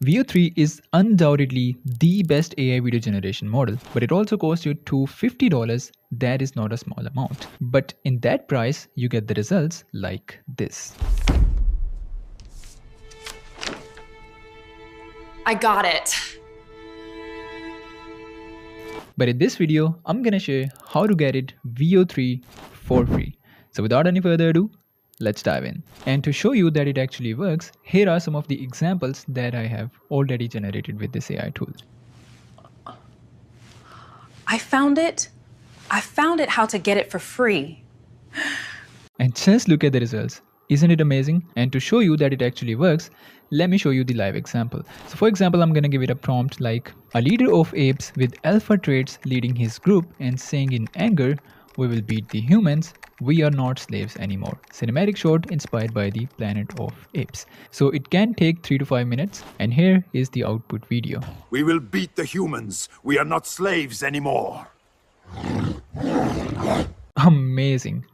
Veo 3 is undoubtedly the best AI video generation model, but it also costs you $250. That is not a small amount. But in that price, you get the results like this. I got it. But in this video, I'm gonna show you how to get it Veo 3 for free. So without any further ado, let's dive in. And to show you that it actually works, here are some of the examples that I have already generated with this AI tool. I found it how to get it for free. And just look at the results. Isn't it amazing? And to show you that it actually works, let me show you the live example. So for example, I'm gonna give it a prompt like a leader of apes with alpha traits leading his group and saying in anger, "We will beat the humans. We are not slaves anymore." Cinematic shot inspired by the Planet of Apes. So it can take 3 to 5 minutes, and here is the output video. "We will beat the humans. We are not slaves anymore." Amazing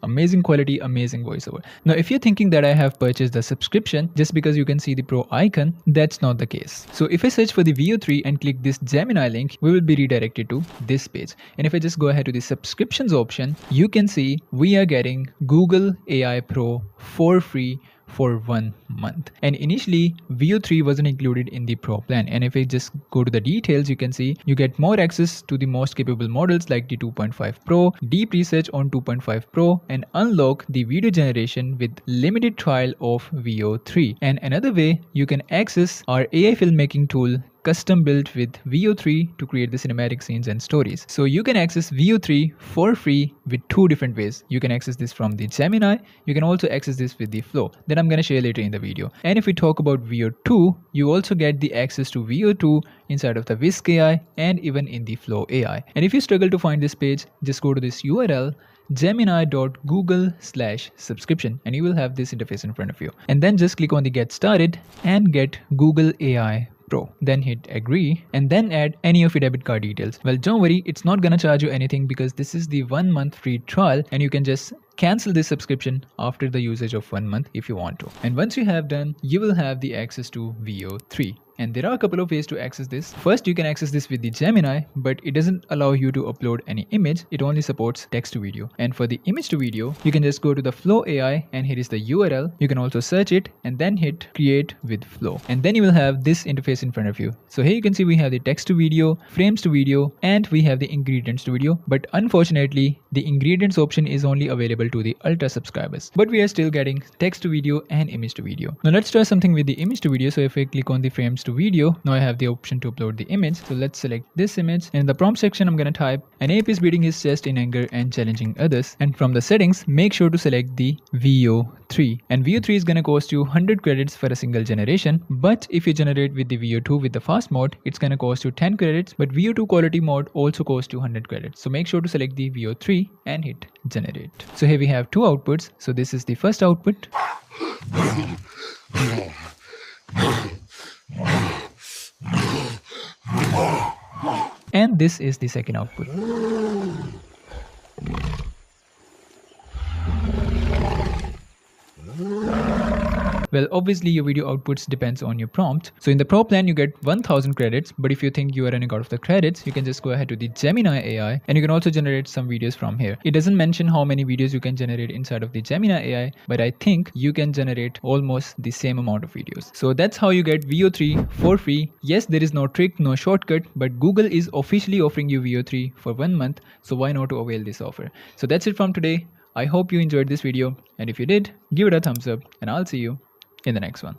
quality, amazing voiceover. Now if you're thinking that I have purchased the subscription just because you can see the pro icon, that's not the case. So if I search for the Veo 3 and click this Gemini link, we will be redirected to this page. And if I just go ahead to the subscriptions option, you can see we are getting Google AI Pro for free for 1 month. And initially Veo 3 wasn't included in the pro plan, and if I just go to the details, you can see you get more access to the most capable models like the 2.5 Pro, deep research on 2.5 Pro, and unlock the video generation with limited trial of Veo 3. And another way you can access our AI filmmaking tool custom built with Veo 3 to create the cinematic scenes and stories. So you can access Veo 3 for free with 2 different ways. You can access this from the Gemini. You can also access this with the Flow that I'm going to share later in the video. And if we talk about Veo 2, you also get the access to Veo 2 inside of the Whisk AI and even in the Flow AI. And if you struggle to find this page, just go to this URL gemini.google/subscription and you will have this interface in front of you. And then just click on the get started and get Google AI Pro. Then hit agree and then add any of your debit card details. Well, don't worry, it's not gonna charge you anything because this is the 1 month free trial and you can just cancel this subscription after the usage of 1 month if you want to. And once you have done, you will have the access to Veo 3. And there are a couple of ways to access this. First, you can access this with the Gemini, but it doesn't allow you to upload any image. It only supports text to video. And for the image to video, you can just go to the Flow AI and here is the URL. You can also search it and then hit create with Flow. And then you will have this interface in front of you. So here you can see we have the text to video, frames to video, and we have the ingredients to video. But unfortunately, the ingredients option is only available to the Ultra subscribers. But we are still getting text to video and image to video. Now let's try something with the image to video. So if I click on the frames to video, now I have the option to upload the image. So let's select this image. And in the prompt section, I'm going to type an ape is beating his chest in anger and challenging others. And from the settings, make sure to select the Veo 3. And Veo 3 is going to cost you 100 credits for a single generation. But if you generate with the Veo 2 with the fast mode, it's going to cost you 10 credits. But Veo 2 quality mode also costs you 100 credits. So make sure to select the Veo 3 and hit generate. So here we have 2 outputs. So this is the first output. And this is the second output. Well, obviously your video outputs depends on your prompt. So in the Pro plan, you get 1000 credits. But if you think you are running out of the credits, you can just go ahead to the Gemini AI and you can also generate some videos from here. It doesn't mention how many videos you can generate inside of the Gemini AI, but I think you can generate almost the same amount of videos. So that's how you get Veo 3 for free. Yes, there is no trick, no shortcut, but Google is officially offering you Veo 3 for 1 month. So why not to avail this offer? So that's it from today. I hope you enjoyed this video. And if you did, give it a thumbs up and I'll see you in the next one.